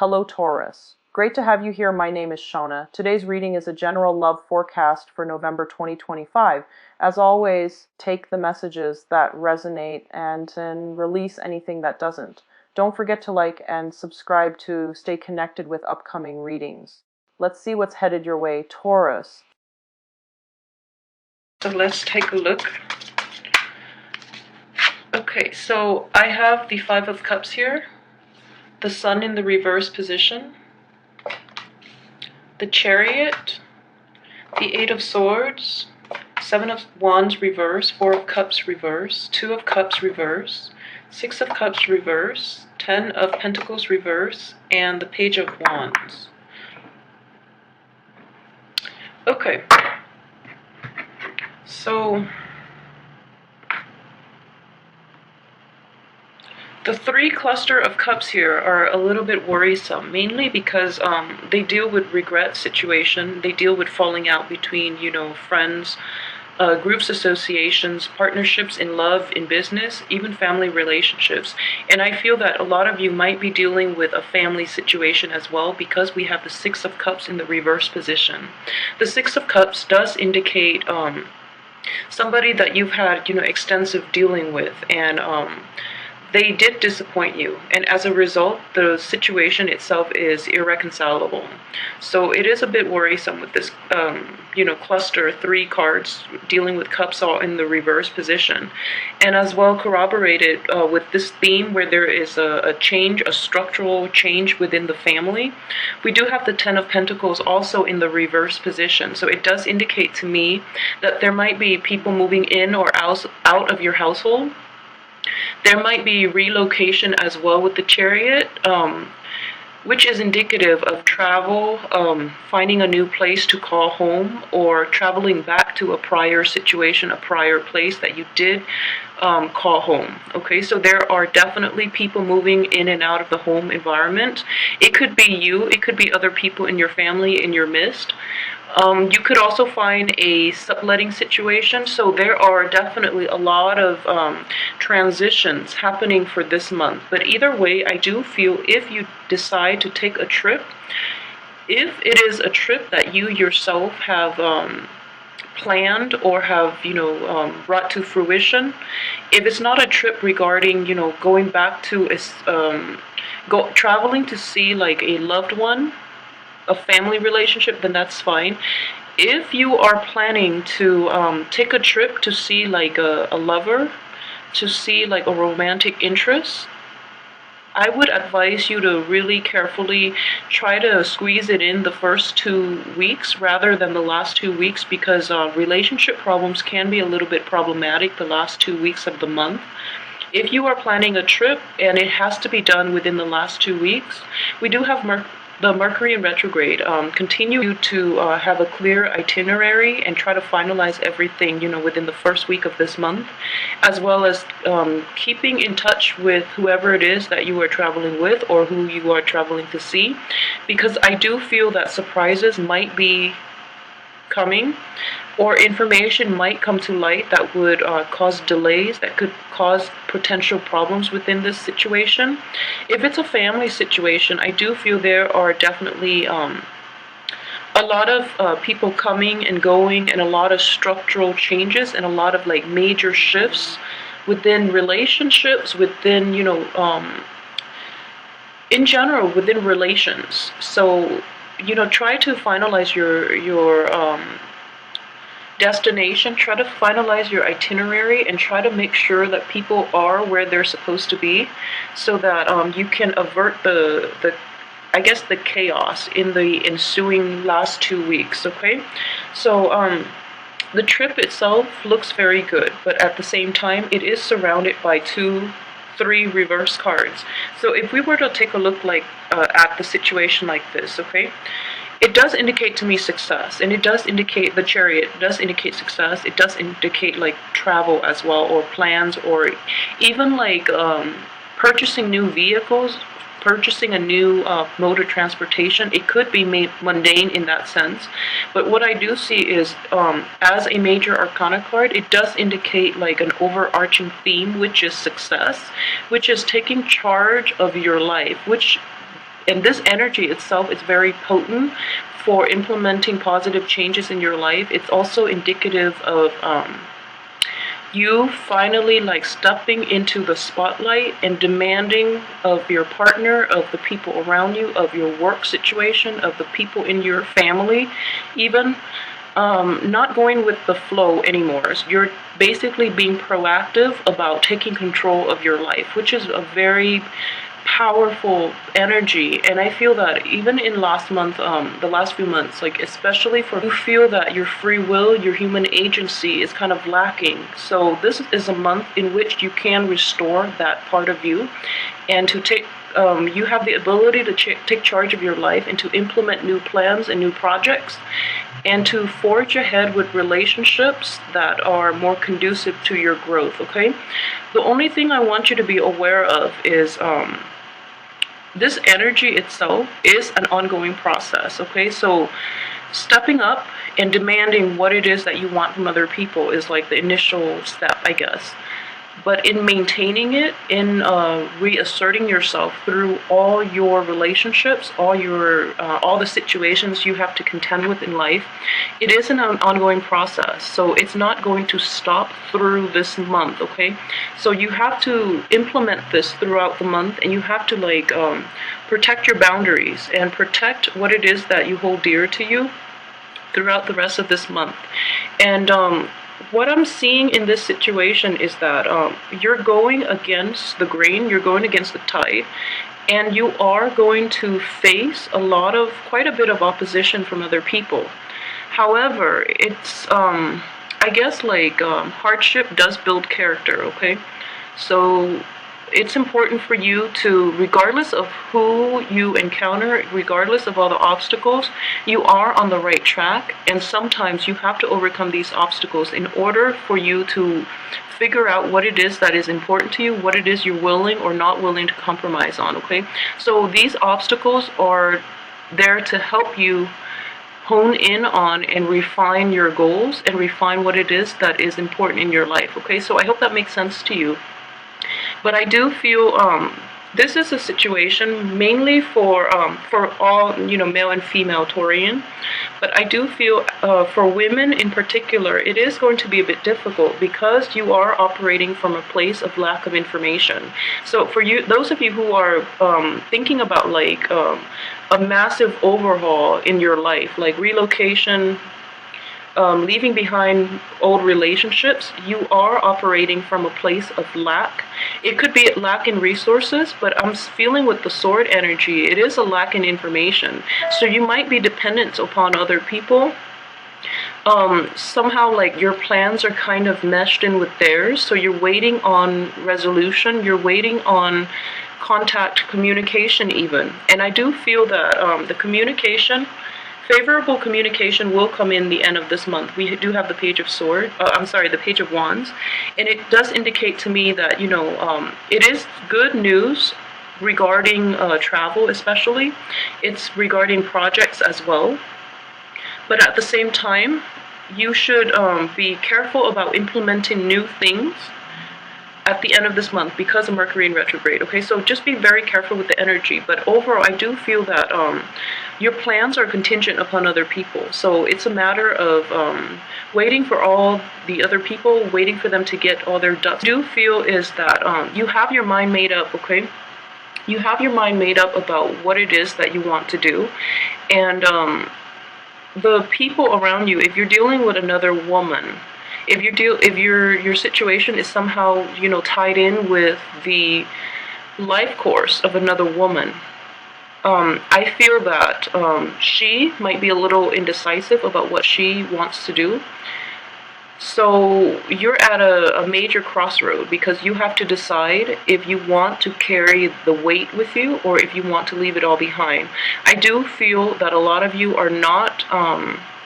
Hello Taurus. Great to have you here. My name is Shona. Today's reading is a general love forecast for November 2025. As always, take the messages that resonate and release anything that doesn't. Don't forget to like and subscribe to stay connected with upcoming readings. Let's see what's headed your way, Taurus. So let's take a look. Okay, so I have the Five of Cups here, the Sun in the reverse position, the Chariot, the Eight of Swords, Seven of Wands reverse, Four of Cups reverse, Two of Cups reverse, Six of Cups reverse, 10 of Pentacles reverse, and the Page of Wands. Okay, so the three cluster of cups here are a little bit worrisome, mainly because they deal with regret situation. They deal with falling out between, friends, groups, associations, partnerships in love, in business, even family relationships. And I feel that a lot of you might be dealing with a family situation as well, because we have the Six of Cups in the reverse position. The Six of Cups does indicate somebody that you've had, extensive dealing with, and they did disappoint you, and as a result, the situation itself is irreconcilable. So it is a bit worrisome with this, cluster, three cards dealing with cups all in the reverse position, and as well corroborated with this theme where there is a change, a structural change within the family. We do have the Ten of Pentacles also in the reverse position, so it does indicate to me that there might be people moving in or out of your household. There might be relocation as well with the Chariot, which is indicative of travel, finding a new place to call home, or traveling back to a prior situation, a prior place that you did call home. Okay, so there are definitely people moving in and out of the home environment. It could be you, it could be other people in your family, in your midst. You could also find a subletting situation, so there are definitely a lot of transitions happening for this month. But either way, I do feel if you decide to take a trip, if it is a trip that you yourself have planned or have brought to fruition, if it's not a trip regarding going back to traveling to see like a loved one, a family relationship, then that's fine. If you are planning to take a trip to see like a lover, to see like a romantic interest, I would advise you to really carefully try to squeeze it in the first 2 weeks rather than the last 2 weeks, because relationship problems can be a little bit problematic the last 2 weeks of the month. If you are planning a trip and it has to be done within the last 2 weeks, we do have the Mercury in retrograde. Continue to have a clear itinerary and try to finalize everything, within the first week of this month, as well as keeping in touch with whoever it is that you are traveling with or who you are traveling to see, because I do feel that surprises might be coming, or information might come to light that would cause delays, that could cause potential problems within this situation. If it's a family situation, I do feel there are definitely a lot of people coming and going, and a lot of structural changes, and a lot of like major shifts within relationships, within in general within relations. So try to finalize your destination, try to finalize your itinerary, and try to make sure that people are where they're supposed to be, so that you can avert the chaos in the ensuing last 2 weeks. Okay, so the trip itself looks very good, but at the same time it is surrounded by 3 reverse cards. So if we were to take a look like at the situation like this, okay, it does indicate to me success, and it does indicate the Chariot does indicate success. It does indicate like travel as well, or plans, or even like purchasing new vehicles, purchasing a new mode of transportation. It could be mundane in that sense, but what I do see is as a major arcana card, it does indicate like an overarching theme, which is success, which is taking charge of your life, which And this energy itself is very potent for implementing positive changes in your life. It's also indicative of you finally like stepping into the spotlight and demanding of your partner, of the people around you, of your work situation, of the people in your family, even not going with the flow anymore. So you're basically being proactive about taking control of your life, which is a very powerful energy. And I feel that even in the last few months, like especially for you feel that your free will, your human agency is kind of lacking. So this is a month in which you can restore that part of you, and to take you have the ability to take charge of your life and to implement new plans and new projects, and to forge ahead with relationships that are more conducive to your growth, okay? The only thing I want you to be aware of is this energy itself is an ongoing process, okay? So stepping up and demanding what it is that you want from other people is like the initial step, I guess. But in maintaining it, in reasserting yourself through all your relationships, all the situations you have to contend with in life, it is an ongoing process. So it's not going to stop through this month, okay? So you have to implement this throughout the month, and you have to like protect your boundaries and protect what it is that you hold dear to you throughout the rest of this month. And what I'm seeing in this situation is that you're going against the grain, you're going against the tide, and you are going to face quite a bit of opposition from other people. However, it's, I guess, like, hardship does build character, okay? So it's important for you to, regardless of who you encounter, regardless of all the obstacles, you are on the right track. And sometimes you have to overcome these obstacles in order for you to figure out what it is that is important to you, what it is you're willing or not willing to compromise on, okay? So these obstacles are there to help you hone in on and refine your goals and refine what it is that is important in your life, okay? So I hope that makes sense to you. But I do feel this is a situation mainly for all, male and female Taurian. But I do feel for women in particular, it is going to be a bit difficult because you are operating from a place of lack of information. So for you, those of you who are thinking about like a massive overhaul in your life, like relocation, leaving behind old relationships, you are operating from a place of lack. It could be a lack in resources, but I'm feeling with the sword energy, it is a lack in information. So you might be dependent upon other people. Somehow like your plans are kind of meshed in with theirs, so you're waiting on resolution, you're waiting on contact, communication even. And I do feel that the favorable communication will come in the end of this month. We do have the Page of the Page of Wands, and it does indicate to me that, it is good news regarding travel especially. It's regarding projects as well. But at the same time, you should be careful about implementing new things at the end of this month because of Mercury in retrograde, okay? So just be very careful with the energy. But overall, I do feel that your plans are contingent upon other people. So it's a matter of waiting for all the other people, waiting for them to get all their ducks. I do feel is that you have your mind made up, okay? You have your mind made up about what it is that you want to do. And the people around you, if you're dealing with another woman, if your situation is somehow tied in with the life course of another woman, I feel that she might be a little indecisive about what she wants to do. So you're at a major crossroad because you have to decide if you want to carry the weight with you or if you want to leave it all behind. I do feel that a lot of you are not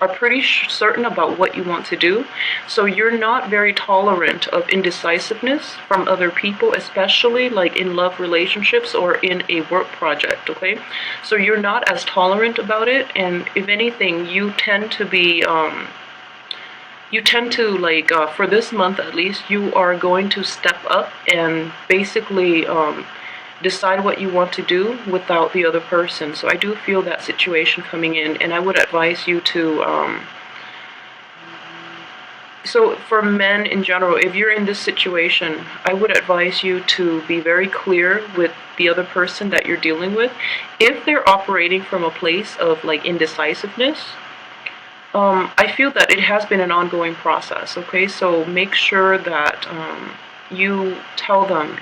are pretty certain about what you want to do. So you're not very tolerant of indecisiveness from other people, especially like in love relationships or in a work project, okay? So you're not as tolerant about it, and if anything, you tend to be, for this month at least, you are going to step up and basically decide what you want to do without the other person. So I do feel that situation coming in, and I would advise you to so for men in general, if you're in this situation, I would advise you to be very clear with the other person that you're dealing with. If they're operating from a place of like indecisiveness, I feel that it has been an ongoing process, okay? So make sure that you tell them,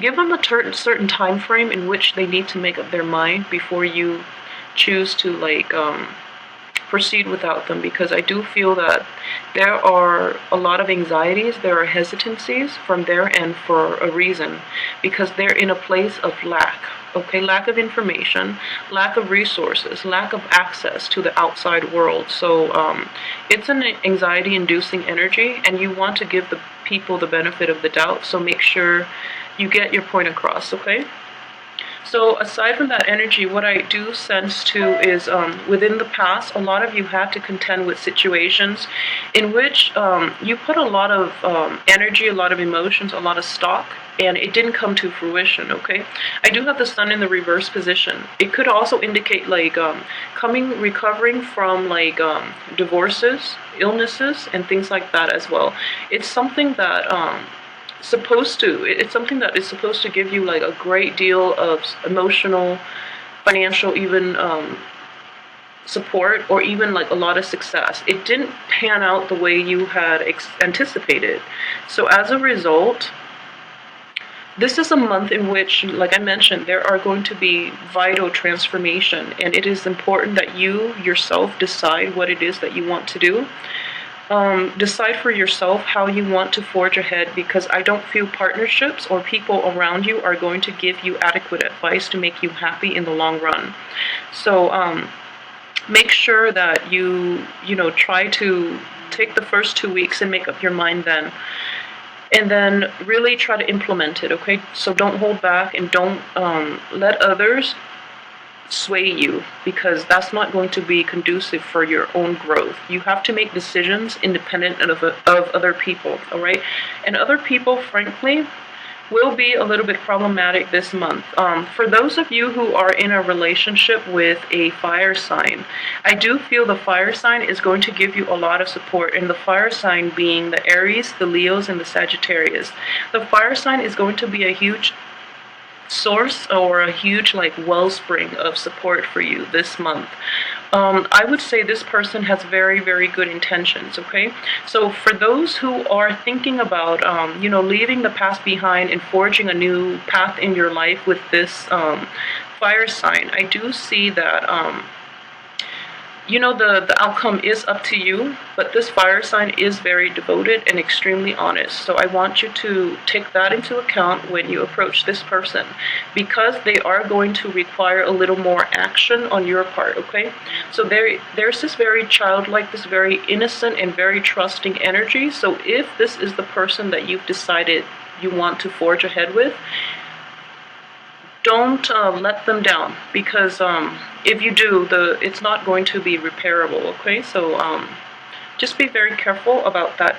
give them a certain time frame in which they need to make up their mind before you choose to like proceed without them, because I do feel that there are a lot of anxieties, there are hesitancies from their end for a reason, because they're in a place of lack, okay? Lack of information, lack of resources, lack of access to the outside world. So it's an anxiety-inducing energy, and you want to give the people the benefit of the doubt, so make sure you get your point across, okay? So aside from that energy, what I do sense too is within the past, a lot of you had to contend with situations in which you put a lot of energy, a lot of emotions, a lot of stock, and it didn't come to fruition, okay? I do have the sun in the reverse position. It could also indicate like recovering from like divorces, illnesses, and things like that as well. It's something that it's something that is supposed to give you like a great deal of emotional, financial, even support, or even like a lot of success. It didn't pan out the way you had anticipated. So as a result, this is a month in which, like I mentioned, there are going to be vital transformation, and it is important that you yourself decide what it is that you want to do. Decide for yourself how you want to forge ahead, because I don't feel partnerships or people around you are going to give you adequate advice to make you happy in the long run. So make sure that you try to take the first 2 weeks and make up your mind then. And then really try to implement it, okay? So don't hold back, and don't let others sway you, because that's not going to be conducive for your own growth. You have to make decisions independent of other people, all right? And other people, frankly, will be a little bit problematic this month. For those of you who are in a relationship with a fire sign, I do feel the fire sign is going to give you a lot of support, and the fire sign being the Aries, the Leos, and the Sagittarius. The fire sign is going to be a huge source, or a huge like wellspring of support for you this month. I would say this person has very, very good intentions, okay? So for those who are thinking about, leaving the past behind and forging a new path in your life with this fire sign, I do see that the outcome is up to you, but this fire sign is very devoted and extremely honest. So I want you to take that into account when you approach this person, because they are going to require a little more action on your part, okay? So there's this very childlike, this very innocent and very trusting energy. So if this is the person that you've decided you want to forge ahead with, don't let them down, because if you do, it's not going to be repairable, okay? So just be very careful about that.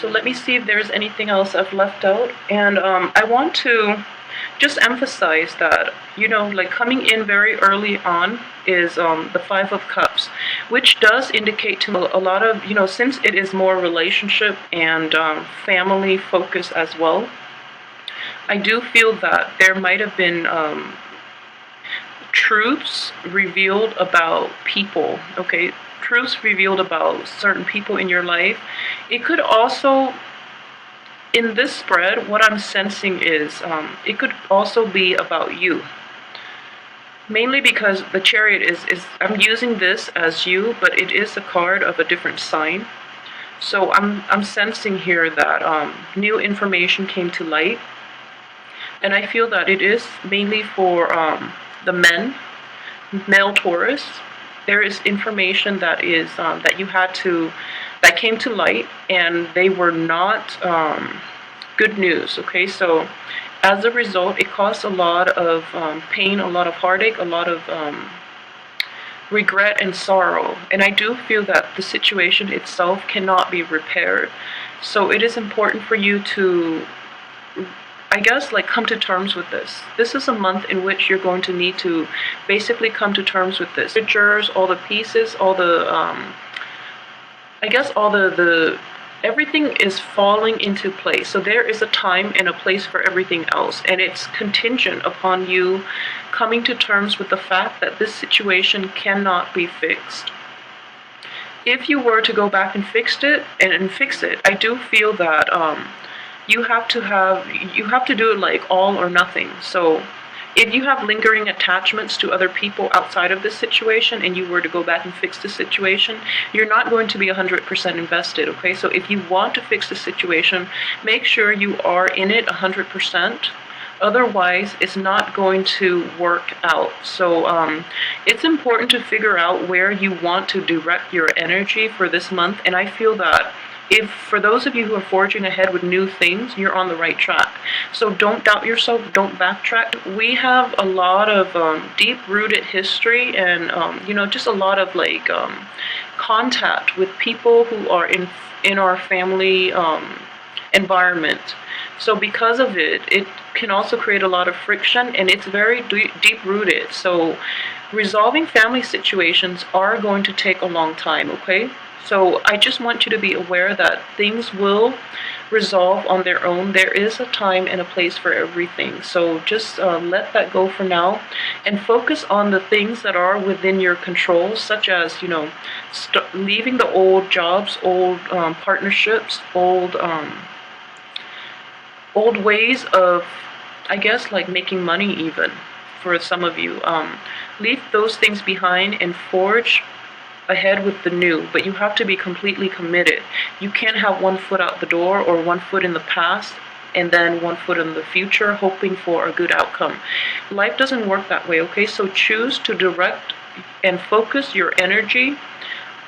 So let me see if there's anything else I've left out. And I want to just emphasize that, like coming in very early on is the Five of Cups, which does indicate to a lot of, since it is more relationship and family focus as well, I do feel that there might have been truths revealed about people, okay? Truths revealed about certain people in your life. It could also, in this spread, what I'm sensing is it could also be about you. Mainly because the Chariot is I'm using this as you, but it is a card of a different sign. So I'm sensing here that new information came to light. And I feel that it is mainly for the male Taurus. There is information that is that came to light, and they were not good news. Okay, so as a result, it caused a lot of pain, a lot of heartache, a lot of regret and sorrow. And I do feel that the situation itself cannot be repaired. So it is important for you to I guess, like, come to terms with this. This is a month in which you're going to need to basically come to terms with this. Pictures, all the pieces, all the I guess all the everything is falling into place. So there is a time and a place for everything else, and it's contingent upon you coming to terms with the fact that this situation cannot be fixed. If you were to go back and fix it, I do feel that you have to do it like all or nothing. So if you have lingering attachments to other people outside of this situation and you were to go back and fix the situation, you're not going to be 100% invested, okay? So if you want to fix the situation, make sure you are in it 100%. Otherwise, it's not going to work out. So it's important to figure out where you want to direct your energy for this month. And I feel that if for those of you who are forging ahead with new things, you're on the right track. So don't doubt yourself, don't backtrack. We have a lot of deep-rooted history and, just a lot of like contact with people who are in our family environment. So because of it, it can also create a lot of friction, and it's very deep-rooted. So resolving family situations are going to take a long time, okay? So I just want you to be aware that things will resolve on their own. There is a time and a place for everything. So just let that go for now and focus on the things that are within your control, such as, leaving the old jobs, old partnerships, old ways of, I guess, like making money even for some of you. Leave those things behind and forge ahead with the new, but you have to be completely committed. You can't have one foot out the door or one foot in the past and then one foot in the future hoping for a good outcome. Life doesn't work that way, okay? So choose to direct and focus your energy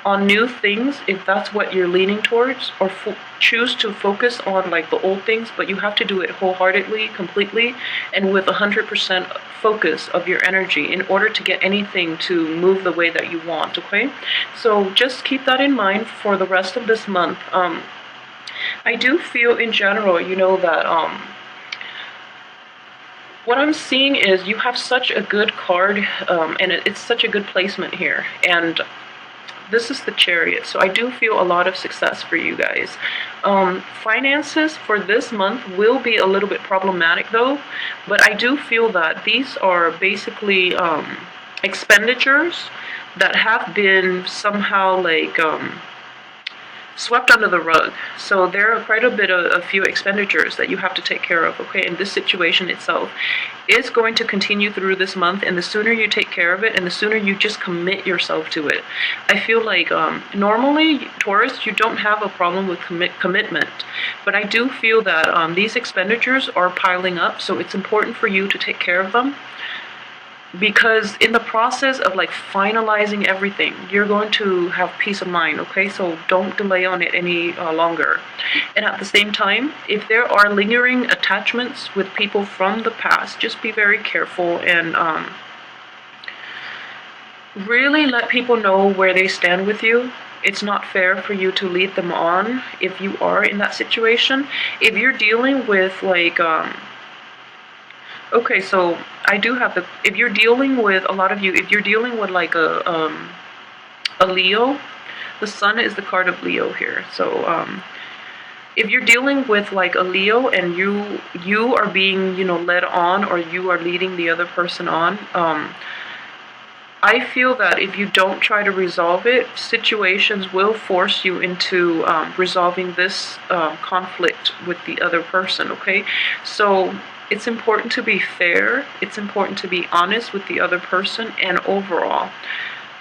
on new things if that's what you're leaning towards, or choose to focus on like the old things, but you have to do it wholeheartedly, completely, and with 100% focus of your energy in order to get anything to move the way that you want, okay? So just keep that in mind for the rest of this month. I do feel in general, that what I'm seeing is you have such a good card, and it's such a good placement here, and this is the Chariot, so I do feel a lot of success for you guys. Finances for this month will be a little bit problematic though, but I do feel that these are basically expenditures that have been somehow like swept under the rug. So there are quite a few expenditures that you have to take care of, okay? And this situation itself is going to continue through this month, and the sooner you take care of it and the sooner you just commit yourself to it. I feel like normally, Taurus, you don't have a problem with commitment, but I do feel that these expenditures are piling up, so it's important for you to take care of them. Because in the process of like finalizing everything, you're going to have peace of mind, okay? So don't delay on it any longer. And at the same time, if there are lingering attachments with people from the past, just be very careful and really let people know where they stand with you. It's not fair for you to lead them on if you are in that situation. If you're dealing with like okay, so I do have if you're dealing with, a lot of you, if you're dealing with like a Leo, the Sun is the card of Leo here. So if you're dealing with like a Leo and you are being, led on, or you are leading the other person on, I feel that if you don't try to resolve it, situations will force you into resolving this conflict with the other person, okay? So it's important to be fair, it's important to be honest with the other person, and overall,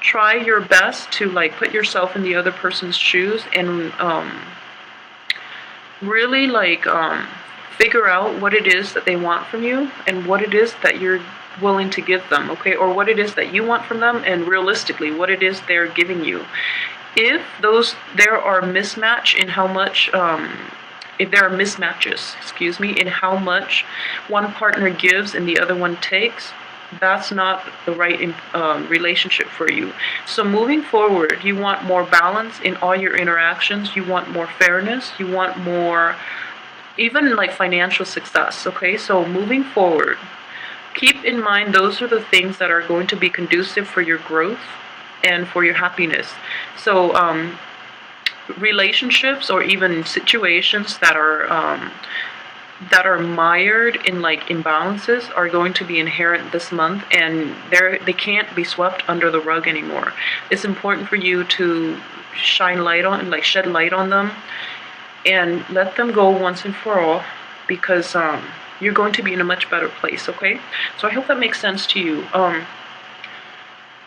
try your best to like put yourself in the other person's shoes and really like figure out what it is that they want from you and what it is that you're willing to give them, okay? Or what it is that you want from them, and realistically what it is they're giving you. If there are mismatch in how much if there are mismatches, in how much one partner gives and the other one takes, that's not the right relationship for you. So moving forward, you want more balance in all your interactions. You want more fairness. You want more even like financial success. Okay, so moving forward, keep in mind those are the things that are going to be conducive for your growth and for your happiness. So relationships or even situations that are mired in like imbalances are going to be inherent this month, and they can't be swept under the rug anymore. It's important for you to shine light on and like shed light on them and let them go once and for all, because you're going to be in a much better place. Okay, so I hope that makes sense to you.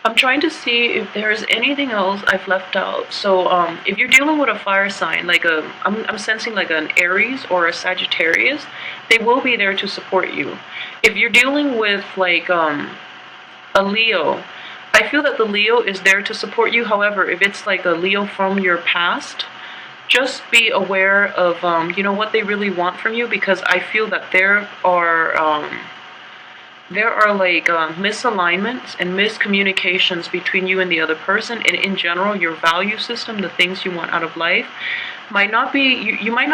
I'm trying to see if there's anything else I've left out. So, if you're dealing with a fire sign, like I'm sensing like an Aries or a Sagittarius, they will be there to support you. If you're dealing with like a Leo, I feel that the Leo is there to support you. However, if it's like a Leo from your past, just be aware of what they really want from you, because I feel that there are like misalignments and miscommunications between you and the other person, and in general your value system, the things you want out of life, might not be you might not